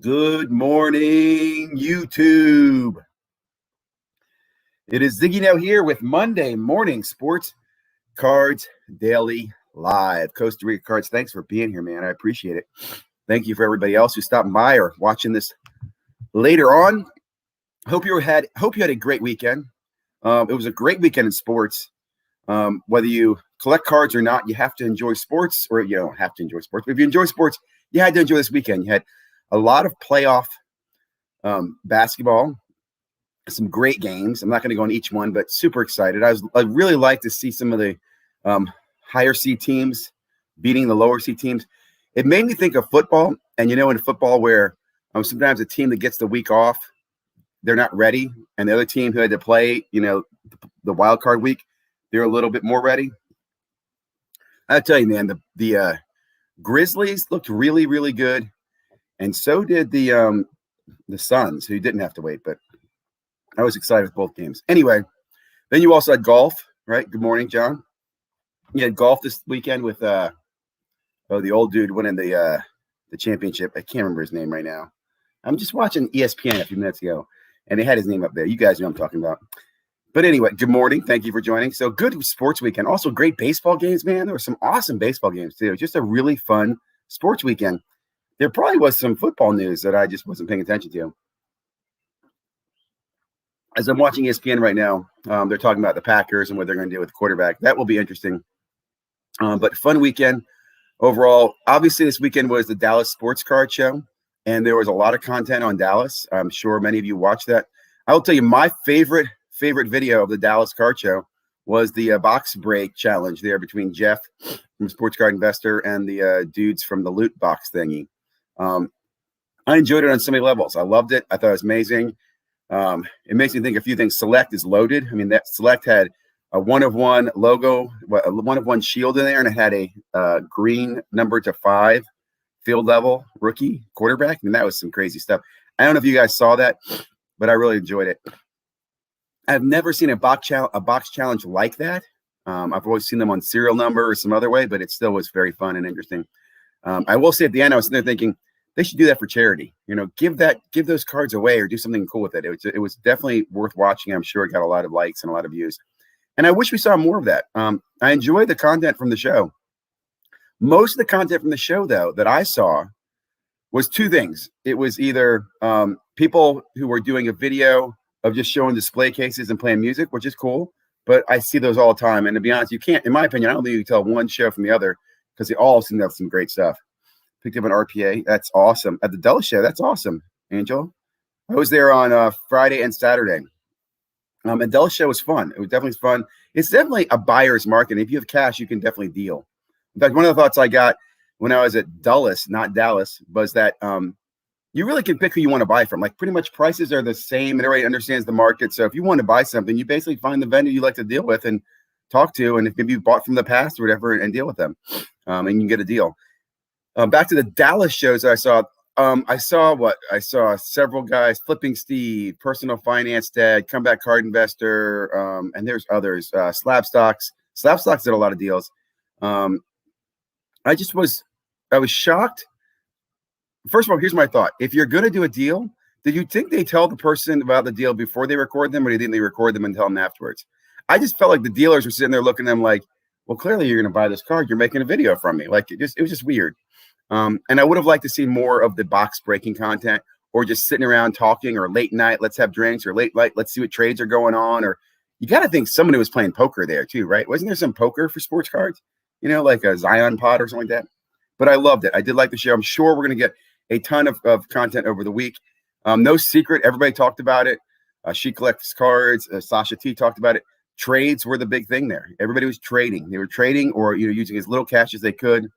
Good morning, YouTube. It is Ziggy now here with Monday Morning Sports Cards Daily Live. Costa Rica Cards, thanks for being here, man. I appreciate it. Thank you for everybody else who's stopping by or watching this later on. Hope you had a great weekend. It was a great weekend in sports. Whether you collect cards or not, you have to enjoy sports, or you don't have to enjoy sports. But if you enjoy sports, you had to enjoy this weekend. You had a lot of playoff basketball, some great games. I'm not going to go on each one, but super excited. I really like to see some of the higher seed teams beating the lower seed teams. It made me think of football, and in football where sometimes a team that gets the week off, they're not ready, and the other team who had to play, the wild card week, they're a little bit more ready. I tell you, man, the Grizzlies looked really, really good. And so did the Suns, who didn't have to wait, but I was excited with both games. Anyway, then you also had golf, right? Good morning, John. You had golf this weekend with the old dude winning the championship. I can't remember his name right now. I'm just watching ESPN a few minutes ago, and they had his name up there. You guys know what I'm talking about. But anyway, good morning. Thank you for joining. So good sports weekend. Also great baseball games, man. There were some awesome baseball games, too. Just a really fun sports weekend. There probably was some football news that I just wasn't paying attention to. As I'm watching ESPN right now, they're talking about the Packers and what they're going to do with the quarterback. That will be interesting. But fun weekend overall. Obviously, this weekend was the Dallas Sports Card Show, and there was a lot of content on Dallas. I'm sure many of you watched that. I will tell you my favorite video of the Dallas Card Show was the box break challenge there between Jeff from Sports Card Investor and the dudes from the loot box thingy. I enjoyed it on so many levels. I loved it. I thought it was amazing. It makes me think a few things. Select is loaded. I mean, that Select had a 1-of-1 logo, a 1-of-1 shield in there, and it had a green number to 5 field level rookie quarterback. I mean, that was some crazy stuff. I don't know if you guys saw that, but I really enjoyed it. I've never seen a box challenge like that. I've always seen them on serial number or some other way, but it still was very fun and interesting. I will say at the end, I was sitting there thinking they should do that for charity. Give those cards away or do something cool with it. It was definitely worth watching. I'm sure it got a lot of likes and a lot of views. And I wish we saw more of that. I enjoyed the content from the show. Most of the content from the show, though, that I saw was two things. It was either people who were doing a video of just showing display cases and playing music, which is cool. But I see those all the time. And to be honest, you can't, in my opinion, I don't think you can tell one show from the other because they all seem to have some great stuff. Picked up an RPA. That's awesome. At the Dulles show, that's awesome, Angel. I was there on Friday and Saturday. And Dulles show was fun. It was definitely fun. It's definitely a buyer's market. If you have cash, you can definitely deal. In fact, one of the thoughts I got when I was at Dulles, not Dallas, was that you really can pick who you want to buy from. Like pretty much prices are the same and everybody understands the market. So if you want to buy something, you basically find the vendor you like to deal with and talk to. And if maybe you bought from the past or whatever and deal with them and you can get a deal. Back to the Dallas shows I saw. I saw several guys, Flipping Steve, Personal Finance Dad, Comeback Card Investor, and there's others. Slabstocks did a lot of deals. I was shocked. First of all, here's my thought. If you're going to do a deal, did you think they tell the person about the deal before they record them, or do you think they record them and tell them afterwards? I just felt like the dealers were sitting there looking at them like, well, clearly you're going to buy this card. You're making a video from me. Like it was just weird. And I would have liked to see more of the box breaking content, or just sitting around talking, or late night, let's have drinks, or late night, let's see what trades are going on. Or you got to think somebody was playing poker there too, right? Wasn't there some poker for sports cards? Like a Zion pod or something like that. But I loved it. I did like the show. I'm sure we're going to get a ton of content over the week. No secret. Everybody talked about it. She collects cards. Sasha T talked about it. Trades were the big thing there. Everybody was trading. They were trading or using as little cash as they could.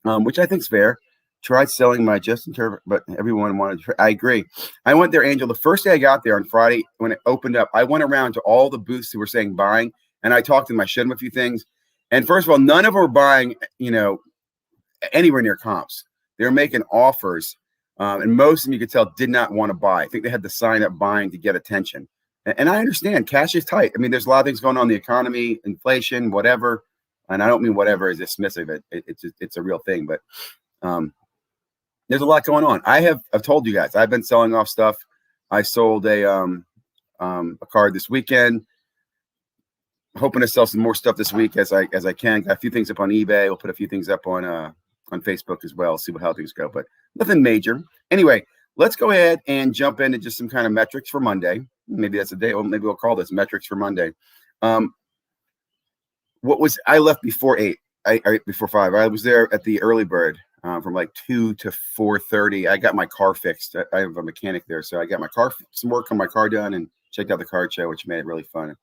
Which I think is fair. Tried selling my Justin Turner, but everyone wanted to. I agree. I went there, Angel. The first day I got there on Friday when it opened up, I went around to all the booths who were saying buying, and I talked to them. I showed them a few things. And first of all, none of them were buying, anywhere near comps. They were making offers, and most of them you could tell did not want to buy. I think they had to sign up buying to get attention. And I understand cash is tight. I mean, there's a lot of things going on in the economy, inflation, whatever. And I don't mean whatever is dismissive. It's a real thing. But, there's a lot going on. I've told you guys, I've been selling off stuff. I sold a card this weekend. Hoping to sell some more stuff this week as I can. Got a few things up on eBay. We'll put a few things up on Facebook as well. See how things go, but nothing major. Anyway, let's go ahead and jump into just some kind of metrics for Monday. Maybe that's a day. Well, maybe we'll call this metrics for Monday. I left before 8. Before 5. I was there at the early bird from like 2 to 4:30. I got my car fixed. I have a mechanic there, so I got my car, some work on my car done, and checked out the card show, which made it really fun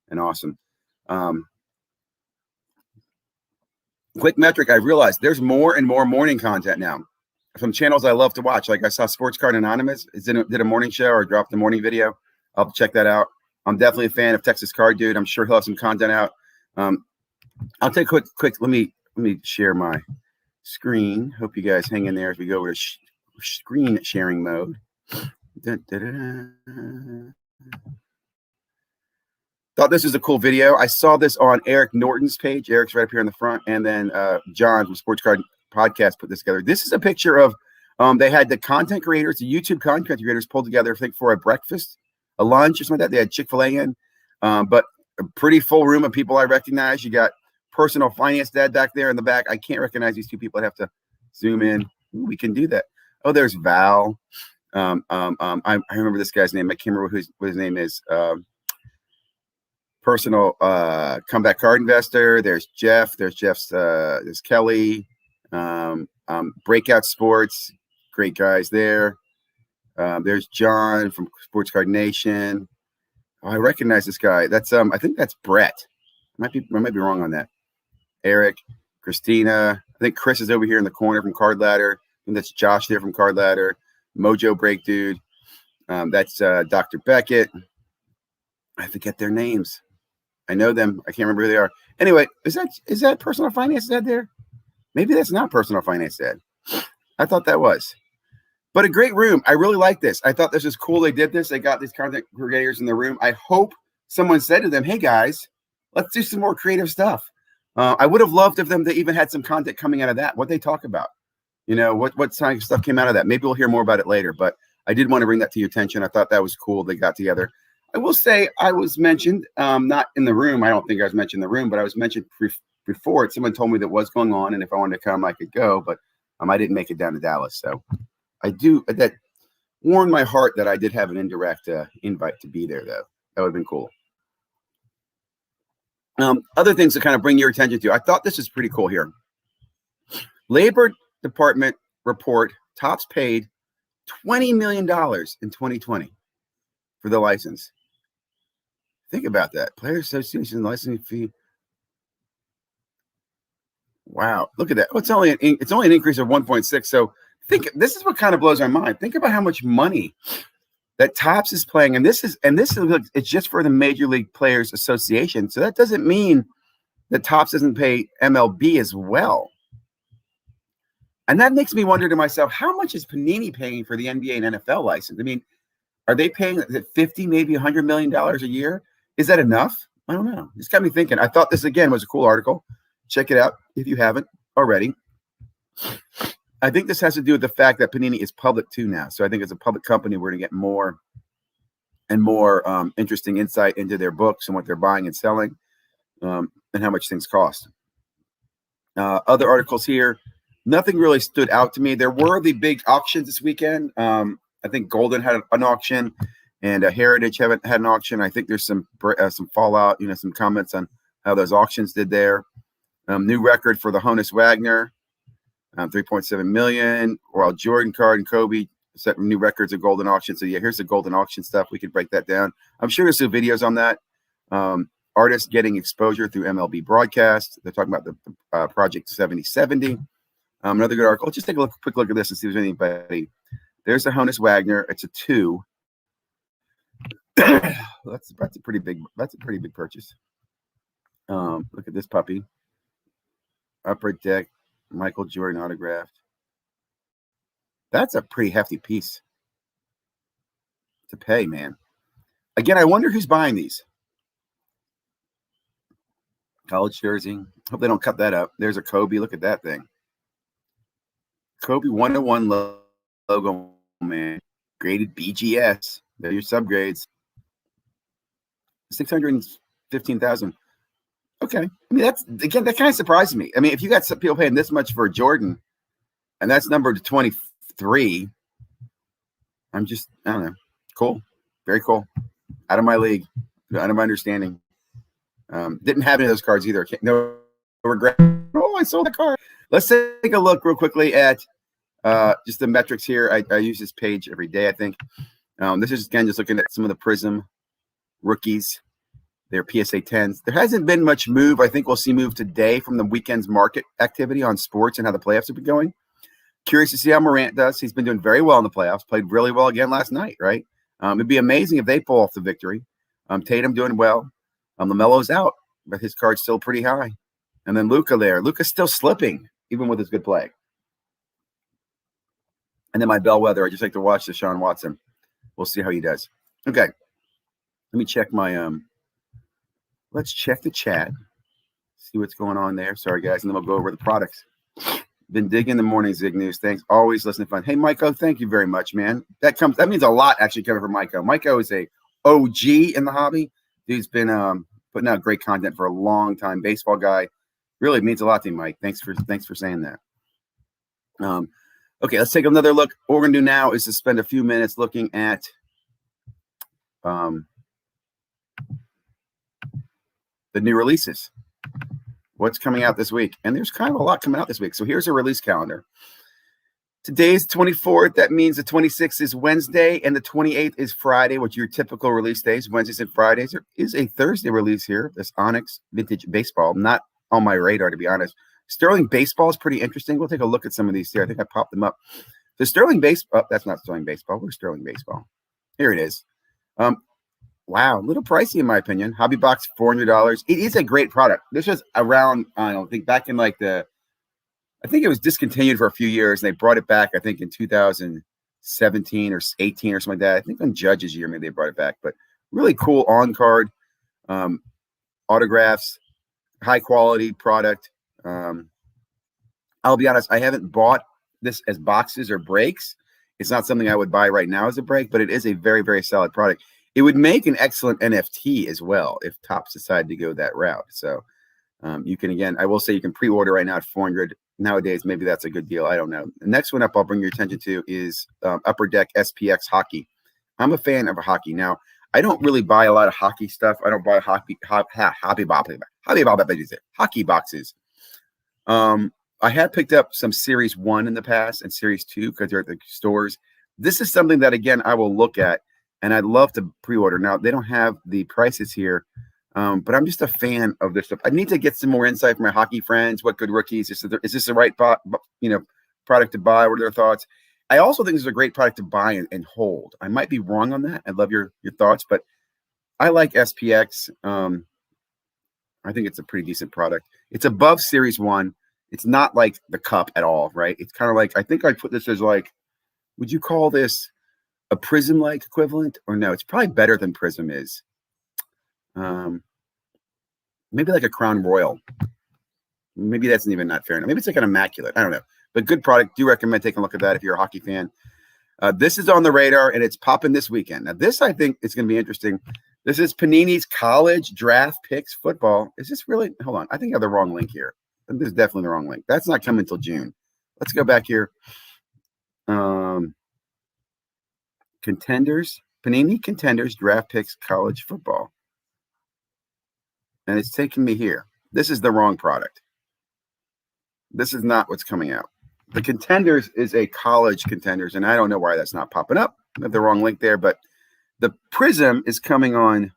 and awesome. Quick metric, I realized there's more and more morning content now from channels I love to watch. Like I saw Sports Card Anonymous did a morning show or dropped a morning video. I'll check that out. I'm definitely a fan of Texas Card Dude. I'm sure he'll have some content out. I'll take quick. Let me share my screen. Hope you guys hang in there as we go over to screen sharing mode. Thought this was a cool video. I saw this on Eric Norton's page. Eric's right up here in the front. And then John from Sports Card Podcast put this together. This is a picture of, they had the content creators, the YouTube content creators pulled together, I think, for a breakfast, a lunch or something like that. They had Chick-fil-A in, but a pretty full room of people I recognize. You got Personal Finance Dad back there in the back. I can't recognize these two people. I'd have to zoom in. Ooh, we can do that. Oh, there's Val. I remember this guy's name. I can't remember what his name is. Personal comeback card investor. There's Jeff. There's Kelly. Breakout Sports. Great guys there. There's John from Sports Card Nation. Oh, I recognize this guy. That's I think that's Brett. I might be wrong on that. Eric, Christina. I think Chris is over here in the corner from Card Ladder. I think that's Josh there from Card Ladder. Mojo Break Dude. That's Dr. Beckett. I forget their names. I know them. I can't remember who they are. Anyway, is that Personal Finance Dad there? Maybe that's not Personal Finance Dad. I thought that was. But a great room. I really like this. I thought this was cool. They did this. They got these content creators in the room. I hope someone said to them, hey, guys, let's do some more creative stuff. I would have loved if they even had some content coming out of that. What they talk about. You know, what kind of stuff came out of that. Maybe we'll hear more about it later. But I did want to bring that to your attention. I thought that was cool. They got together. I will say I was mentioned, not in the room. I don't think I was mentioned in the room, but I was mentioned before. Someone told me that was going on, and if I wanted to come, I could go. But I didn't make it down to Dallas. So that warmed my heart that I did have an indirect invite to be there, though. That would have been cool. Other things to kind of bring your attention to. I thought this is pretty cool here. Labor Department report, Topps paid $20 million in 2020 for the license. Think about that. Players Association licensing fee. Wow, look at that. Oh, it's only an increase of 1.6. So this is what kind of blows my mind. Think about how much money that Topps is playing, and this is it's just for the Major League Players Association. So that doesn't mean that Topps doesn't pay MLB as well. And that makes me wonder to myself, how much is Panini paying for the NBA and NFL license? I mean, are they paying $50, maybe $100 million a year? Is that enough? I don't know. It's got me thinking. I thought this, again, was a cool article. Check it out if you haven't already. I think this has to do with the fact that Panini is public too now. So I think as a public company, we're going to get more and more interesting insight into their books and what they're buying and selling, and how much things cost. Other articles here. Nothing really stood out to me. There were the big auctions this weekend. I think Golden had an auction, and Heritage had an auction. I think there's some fallout, some comments on how those auctions did there. New record for the Honus Wagner, 3.7 million. While Jordan card and Kobe set new records of Golden auction. So yeah, here's the Golden auction stuff. We could break that down. I'm sure there's some videos on that. Artists getting exposure through MLB broadcast. They're talking about the Project 7070. Another good article. Let's just take a quick look at this and see if there's anybody. There's the Honus Wagner. It's a 2. That's a pretty big purchase. Look at this puppy. Upper deck, Michael Jordan autographed. That's a pretty hefty piece to pay, man. Again, I wonder who's buying these. College jersey. Hope they don't cut that up. There's a Kobe. Look at that thing. Kobe 101 logo, man. Graded BGS. They're your subgrades. 615,000. Okay. I mean, that's again, that kind of surprises me. I mean, if you got some people paying this much for a Jordan and that's numbered to 23, I don't know. Cool. Very cool. Out of my league, out of my understanding. Didn't have any of those cards either. No regret. Oh, I sold the card. Let's take a look real quickly at just the metrics here. I use this page every day, I think. This is, again, just looking at some of the Prism rookies, their PSA 10s. There hasn't been much move. I think we'll see move today from the weekend's market activity on sports and how the playoffs have been going. Curious to see how Morant does. He's been doing very well in the playoffs. Played really well again last night, right? It'd be amazing if they pull off the victory. Tatum doing well. LaMelo's out, but his card's still pretty high. And then Luka there. Luka's still slipping, even with his good play. And then my bellwether, I just like to watch Deshaun Watson. We'll see how he does. Okay. Let me check my let's check the chat. See what's going on there. Sorry, guys. And then we'll go over the products. Been digging the morning Zig News. Thanks. Always listening fun. Hey, Maiko, thank you very much, man. That means a lot actually coming from Maiko. Maiko is a OG in the hobby. Dude's been putting out great content for a long time. Baseball guy. Really means a lot to me, Mike. Thanks for saying that. Okay, let's take another look. What we're gonna do now is to spend a few minutes looking at the new releases. What's coming out this week? And there's kind of a lot coming out this week. So here's a release calendar. Today's 24th. That means the 26th is Wednesday and the 28th is Friday, which are your typical release days, Wednesdays and Fridays. There is a Thursday release here. This Onyx Vintage Baseball. Not on my radar, to be honest. Sterling Baseball is pretty interesting. We'll take a look at some of these here. I think I popped them up. The Sterling Baseball. Oh, that's not Sterling Baseball. Where's Sterling Baseball? Here it is. Wow, a little pricey in my opinion. Hobby box, $400. It is a great product. This was around, I don't think, back in like I think it was discontinued for a few years, and they brought it back, I think, in 2017 or 18 or something like that. I think on Judge's year, maybe they brought it back. But really cool on-card autographs, high-quality product. I'll be honest, I haven't bought this as boxes or breaks. It's not something I would buy right now as a break, but it is a very, very solid product. It would make an excellent NFT as well if Topps decided to go that route. So you can, again, I will say you can pre-order right now at $400. Nowadays, maybe that's a good deal. I don't know. The next one up I'll bring your attention to is Upper Deck SPX Hockey. I'm a fan of hockey. Now, I don't really buy a lot of hockey stuff. I don't buy hockey boxes. I have picked up some Series 1 in the past and Series 2 because they're at the stores. This is something that, again, I will look at, and I'd love to pre-order. Now, they don't have the prices here, but I'm just a fan of this stuff. I need to get some more insight from my hockey friends. What good rookies? Is this the right product to buy? What are their thoughts? I also think this is a great product to buy and hold. I might be wrong on that. I'd love your thoughts, but I like SPX. I think it's a pretty decent product. It's above Series 1. It's not like the Cup at all, right? It's kind of like, I think I'd put this as like, would you call this a Prism-like equivalent? Or no, it's probably better than Prism is. Maybe like a Crown Royal. Maybe that's even not fair enough. Maybe it's like an Immaculate. I don't know. But good product. Do recommend taking a look at that if you're a hockey fan. This is on the radar, and it's popping this weekend. Now, this I think is going to be interesting. This is Panini's College Draft Picks Football. Is this really? Hold on. I think I have the wrong link here. This is definitely the wrong link. That's not coming until June. Let's go back here. Contenders. Panini Contenders Draft Picks College Football. And it's taking me here. This is the wrong product. This is not what's coming out. The Contenders is a college Contenders, and I don't know why that's not popping up. I have the wrong link there, but the Prism is coming on.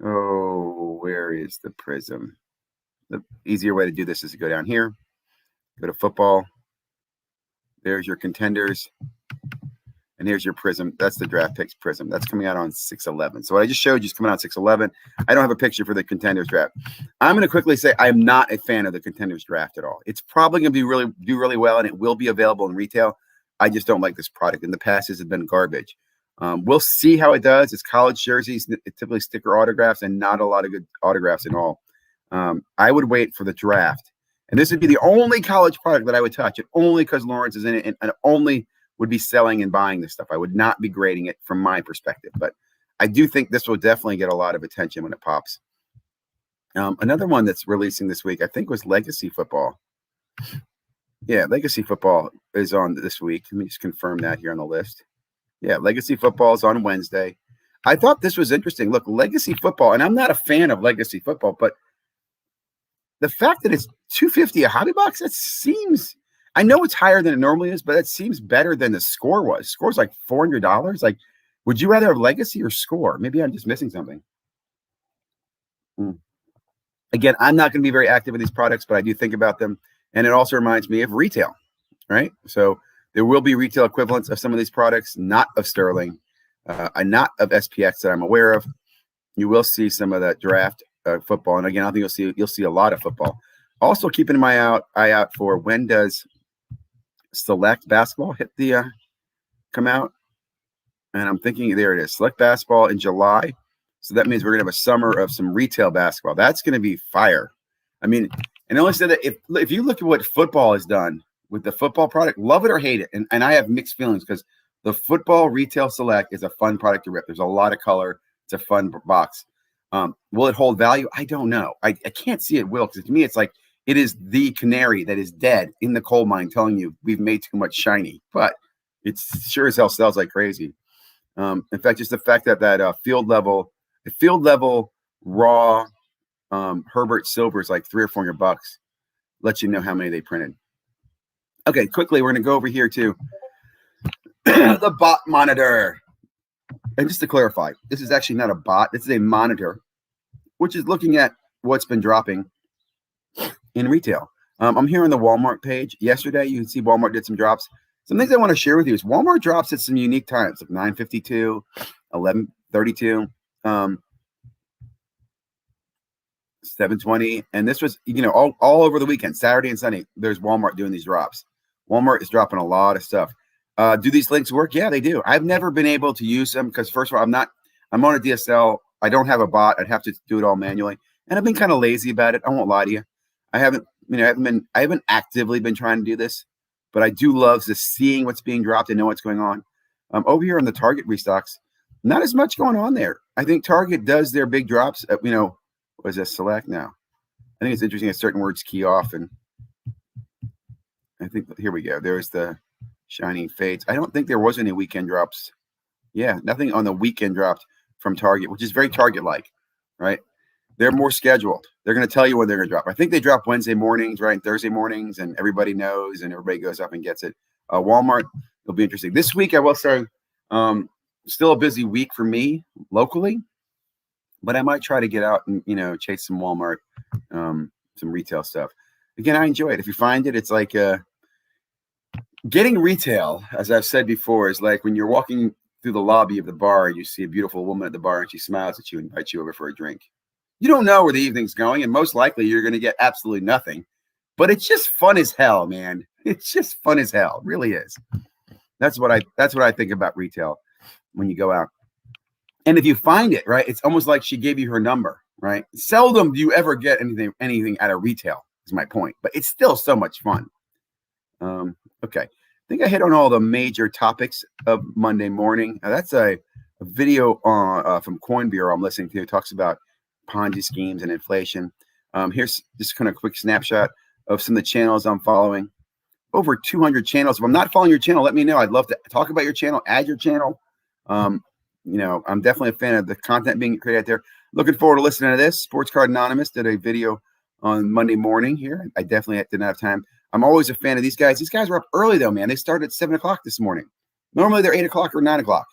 Oh, where is the Prism? The easier way to do this is to go down here, go to football. There's your Contenders. And here's your Prism. That's the Draft Picks Prism. That's coming out on 6/11. So what I just showed you is coming out 6/11. I don't have a picture for the Contenders Draft. I'm going to quickly say I am not a fan of the Contenders Draft at all. It's probably going to do really well, and it will be available in retail. I just don't like this product. In the past, it has been garbage. We'll see how it does. It's college jerseys, typically sticker autographs, and not a lot of good autographs at all. I would wait for the draft And this would be the only college product that I would touch, and only because Lawrence is in it, and only would be selling and buying this stuff. I would not be grading it from my perspective, but I do think this will definitely get a lot of attention when it pops. Another one that's releasing this week, I think, was Legacy Football. Yeah, Legacy Football is on this week. Let me just confirm that here on the list. Yeah, Legacy Football is on Wednesday. I thought this was interesting. Look, Legacy Football, and I'm not a fan of Legacy Football, but the fact that it's $250 a hobby box, that seems, I know it's higher than it normally is, but it seems better than the Score was. Score's like $400. Like, would you rather have Legacy or Score? Maybe I'm just missing something. Again, I'm not going to be very active in these products, but I do think about them. And it also reminds me of retail, right? So there will be retail equivalents of some of these products, not of Sterling, not of SPX that I'm aware of. You will see some of that draft football. And again, I think you'll see a lot of football. Also, keeping my eye out for when does Select Basketball hit the come out. And I'm thinking, there it is, Select Basketball in July. So that means we're going to have a summer of some retail basketball. That's going to be fire. I mean, and I only said that if you look at what football has done with the football product, love it or hate it. And I have mixed feelings because the football retail select is a fun product to rip. There's a lot of color. It's a fun box. Will it hold value? I don't know. I can't see it will, because to me, it's like it is the canary that is dead in the coal mine telling you we've made too much shiny. But it sure as hell sells like crazy. In fact, just the fact that field level raw Herbert silver is like $300 or $400, lets you know how many they printed. Okay, quickly, we're going to go over here to the bot monitor. And just to clarify, this is actually not a bot. This is a monitor, which is looking at what's been dropping in retail. I'm here on the Walmart page. Yesterday, you can see Walmart did some drops. Some things I want to share with you is Walmart drops at some unique times, like 9:52, 11:32, 7:20, and this was, all over the weekend, Saturday and Sunday. There's Walmart doing these drops. Walmart is dropping a lot of stuff. Do these links work? Yeah, they do. I've never been able to use them because, first of all, I'm on a DSL. I don't have a bot. I'd have to do it all manually, and I've been kind of lazy about it. I won't lie to you. I haven't actively been trying to do this, but I do love just seeing what's being dropped and know what's going on. Over here on the Target restocks, not as much going on there. I think Target does their big drops. What is this, Select now? I think it's interesting that certain words key off, and I think here we go. There's the shining fades. I don't think there was any weekend drops. Yeah, nothing on the weekend dropped from Target, which is very Target-like, right? They're more scheduled. They're going to tell you when they're going to drop. I think they drop Wednesday mornings, right? Thursday mornings, and everybody knows, and everybody goes up and gets it. Walmart, it'll be interesting. This week, I will say, still a busy week for me locally, but I might try to get out and, chase some Walmart, some retail stuff. Again, I enjoy it. If you find it, it's like getting retail, as I've said before, is like when you're walking through the lobby of the bar and you see a beautiful woman at the bar and she smiles at you and invites you over for a drink. You don't know where the evening's going, and most likely you're going to get absolutely nothing. But it's just fun as hell, man. It's just fun as hell. It really is. That's what I think about retail when you go out. And if you find it, right, it's almost like she gave you her number, right? Seldom do you ever get anything out of retail, is my point. But it's still so much fun. Okay. I think I hit on all the major topics of Monday morning. Now, that's a video from Coin Bureau I'm listening to. It talks about Ponzi schemes and inflation. Here's just kind of a quick snapshot of some of the channels I'm following. Over 200 channels. If I'm not following your channel, let me know. I'd love to talk about your channel, add your channel. I'm definitely a fan of the content being created out there. Looking forward to listening to this. Sports Card Anonymous did a video on Monday morning here. I definitely didn't have time. I'm always a fan of these guys. These guys are up early, though, man. They started at 7 o'clock this morning. Normally, they're 8 o'clock or 9 o'clock.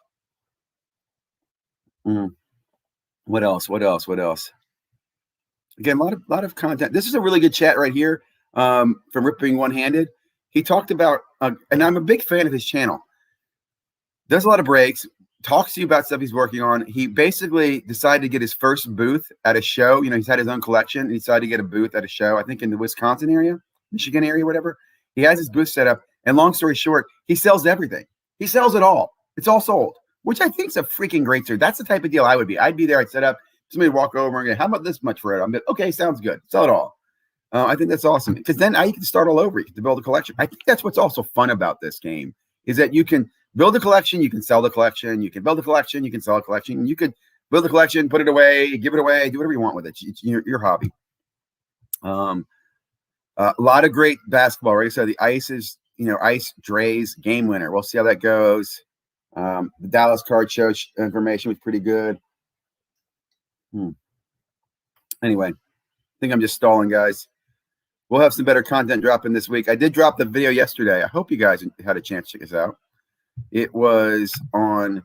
What else? Again, a lot of content. This is a really good chat right here from Ripping One-Handed. He talked about, and I'm a big fan of his channel. Does a lot of breaks, talks to you about stuff he's working on. He basically decided to get his first booth at a show. He's had his own collection. He decided to get a booth at a show, I think in the Wisconsin area, Michigan area, whatever. He has his booth set up. And long story short, he sells everything. He sells it all. It's all sold, which I think is a freaking great story. That's the type of deal I would be. I'd be there. I'd set up. Somebody walk over and go, how about this much for it? I'm like, okay, sounds good. Sell it all. I think that's awesome because then now you can start all over. You can build a collection. I think that's what's also fun about this game is that you can build a collection, you can sell the collection, you can build a collection, you can sell a collection, you could build a collection, put it away, give it away, do whatever you want with it. It's your hobby. A lot of great basketball, right? So the Ice is, Ice Dre's game winner. We'll see how that goes. The Dallas card show information was pretty good. Anyway, I think I'm just stalling, guys. We'll have some better content dropping this week. I did drop the video yesterday. I hope you guys had a chance to check this out. It was on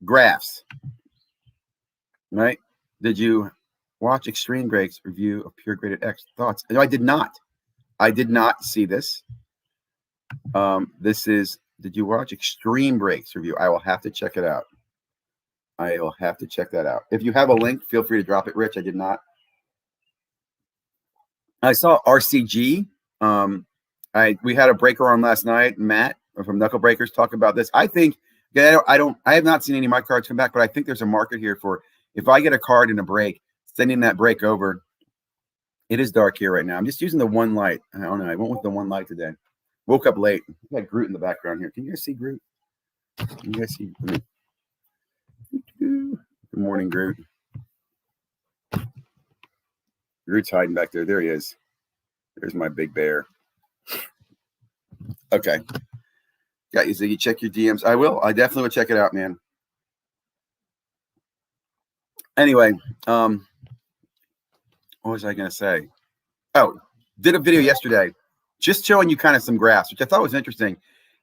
graphs, right? Did you watch Extreme Greg's review of Pure Graded X? Thoughts? No, I did not. I did not see this. Did you watch Extreme Breaks review? I will have to check it out. I will have to check that out. If you have a link, feel free to drop it, Rich. I did not. I saw RCG. We had a breaker on last night, Matt from Knuckle Breakers, talk about this. I think I have not seen any of my cards come back, but I think there's a market here for if I get a card in a break, sending that break over. It is dark here right now. I'm just using the one light. I don't know. I went with the one light today. Woke up late. I got Groot in the background here. Can you guys see Groot? Can you guys see? Good morning, Groot. Groot's hiding back there. There he is. There's my big bear. Okay. Got you, Ziggy. Check your DMs. I will. I definitely will check it out, man. Anyway, what was I going to say? Oh, did a video yesterday just showing you kind of some graphs, which I thought was interesting.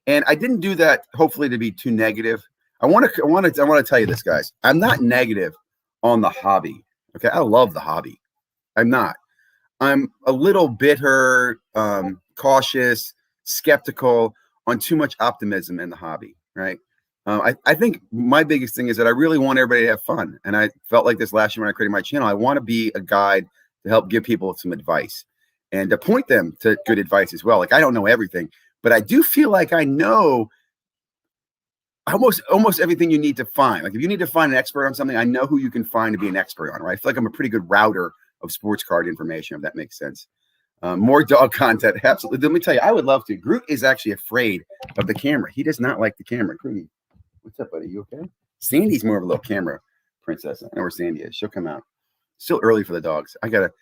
And I didn't do that, hopefully, to be too negative. I want to tell you this, guys. I'm not negative on the hobby. Okay, I love the hobby. I'm not. I'm a little bitter, cautious, skeptical on too much optimism in the hobby, right? I think my biggest thing is that I really want everybody to have fun. And I felt like this last year when I created my channel. I want to be a guide to help give people some advice and to point them to good advice as well. Like, I don't know everything, but I do feel like I know almost everything you need to find. Like, if you need to find an expert on something, I know who you can find to be an expert on, right? I feel like I'm a pretty good router of sports card information, if that makes sense. More dog content. Absolutely. Let me tell you, I would love to. Groot is actually afraid of the camera. He does not like the camera. Groot, what's up, buddy? You okay? Sandy's more of a little camera princess. I know where Sandy is. She'll come out. Still early for the dogs. I got to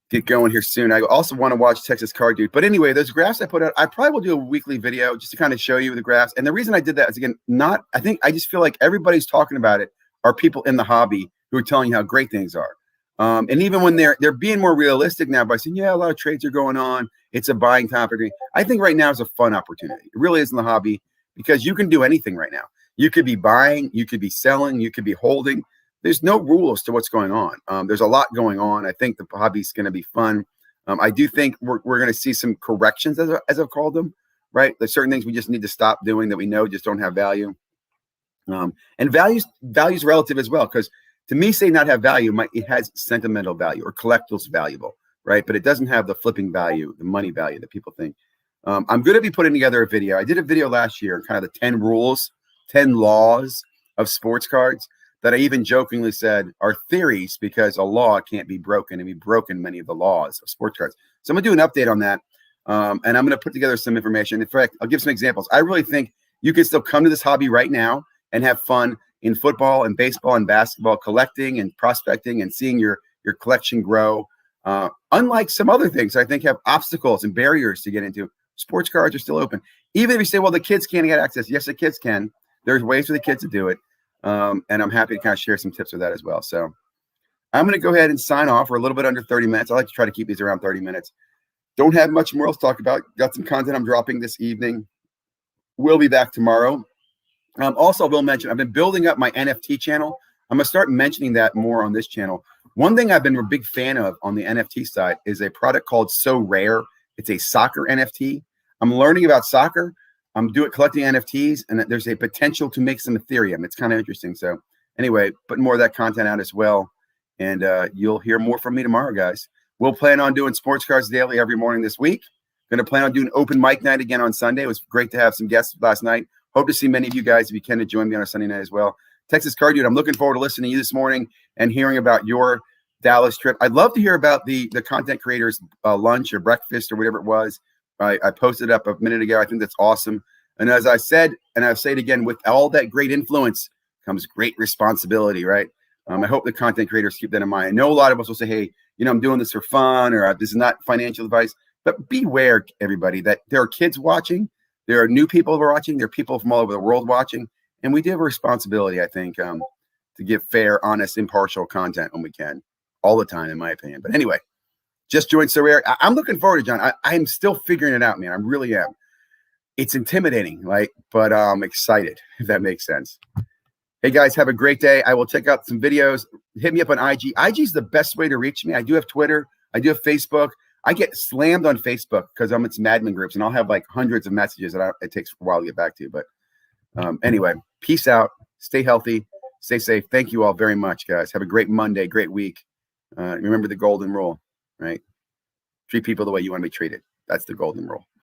get going here soon. I also want to watch Texas Card Dude. But anyway, those graphs I put out, I probably will do a weekly video just to kind of show you the graphs. And the reason I did that is, again, I just feel like everybody's talking about it are people in the hobby who are telling you how great things are. And even when they're being more realistic now by saying, yeah, a lot of trades are going on. It's a buying topic. I think right now is a fun opportunity. It really is in the hobby because you can do anything right now. You could be buying, you could be selling, you could be holding. There's no rules to what's going on. There's a lot going on. I think the hobby's going to be fun. I do think we're going to see some corrections, as I've called them, right? There's certain things we just need to stop doing that we know just don't have value. And value's relative as well, because to me, say not have value, it has sentimental value or collectibles valuable, right? But it doesn't have the flipping value, the money value that people think. I'm going to be putting together a video. I did a video last year, kind of the 10 rules, 10 laws of sports cards that I even jokingly said are theories because a law can't be broken, and we've broken many of the laws of sports cards. So I'm going to do an update on that, and I'm going to put together some information. In fact, I'll give some examples. I really think you can still come to this hobby right now and have fun in football and baseball and basketball, collecting and prospecting and seeing your collection grow. Unlike some other things I think have obstacles and barriers to get into, sports cards are still open. Even if you say, well, the kids can't get access. Yes, the kids can. There's ways for the kids to do it. And I'm happy to kind of share some tips with that as well. So I'm going to go ahead and sign off. We're a little bit under 30 minutes. I like to try to keep these around 30 minutes. Don't have much more else to talk about. Got some content I'm dropping this evening. We'll be back tomorrow. Also, I will mention, I've been building up my NFT channel. I'm going to start mentioning that more on this channel. One thing I've been a big fan of on the NFT side is a product called So Rare. It's a soccer NFT. I'm learning about soccer. I'm collecting NFTs, and there's a potential to make some Ethereum. It's kind of interesting. So anyway, putting more of that content out as well. And you'll hear more from me tomorrow, guys. We'll plan on doing Sports Cards Daily every morning this week. Going to plan on doing open mic night again on Sunday. It was great to have some guests last night. Hope to see many of you guys, if you can, to join me on a Sunday night as well. Texas Card Dude, I'm looking forward to listening to you this morning and hearing about your Dallas trip. I'd love to hear about the content creators lunch or breakfast or whatever it was. I posted up a minute ago. I think that's awesome. And as I said, and I'll say it again, with all that great influence comes great responsibility, right? I hope the content creators keep that in mind. I know a lot of us will say, hey, I'm doing this for fun, or this is not financial advice, but beware, everybody, that there are kids watching, there are new people who are watching, there are people from all over the world watching, and we do have a responsibility, I think, to give fair, honest, impartial content when we can, all the time, in my opinion. But anyway, just joined So Rare. I'm looking forward to John. I'm still figuring it out, man. I really am. It's intimidating, right? But I'm excited, if that makes sense. Hey guys, have a great day. I will check out some videos. Hit me up on IG. IG is the best way to reach me. I do have Twitter. I do have Facebook. I get slammed on Facebook because I'm in some admin groups, and I'll have like hundreds of messages that it takes a while to get back to. But anyway, peace out. Stay healthy. Stay safe. Thank you all very much, guys. Have a great Monday, great week. Remember the golden rule, right? Treat people the way you want to be treated. That's the golden rule.